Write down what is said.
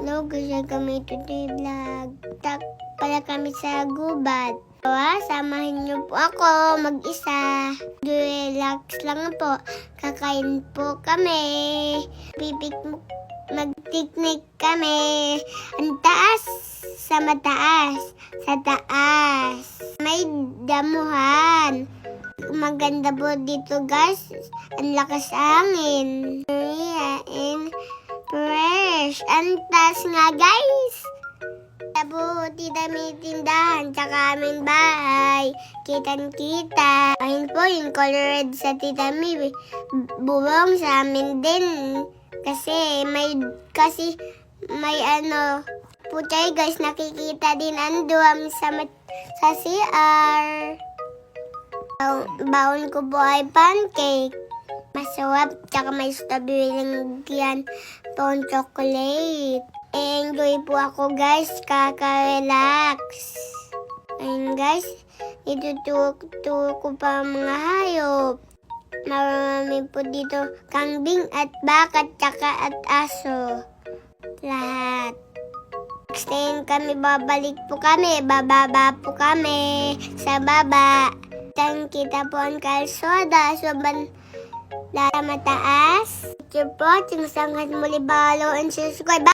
Hello guys, kami today vlog. Tak pala kami sa gubat. Samahin niyo po ako mag-isa. Relax lang po. Kakain po kami. Mag-picnic kami. Ang taas sa mataas. Sa taas. May damuhan. Maganda po dito guys. Ang lakas hangin. And fresh. Ang taas nga guys. Tabuti dami tindahan sa aming bahay. Kitang-kita. Ayun po yung color red sa Tita Mi. Buwang sa amin din. Kasi may puchay guys, nakikita din ang duwam sa CR. Baon ko po ay pancake. Masarap, tsaka may strawberry lang pong chocolate. Enjoy po ako guys, kaka-relax. Ayun guys, ituturo ko pa mga hayop. Marami po dito kambing at baka, tsaka at aso. Lahat. Next time kami babalik po kami, bababa po kami sa baba. Kita po ang kalsoda, sobrang mataas. Thank you po, sanghat muli, follow and subscribe.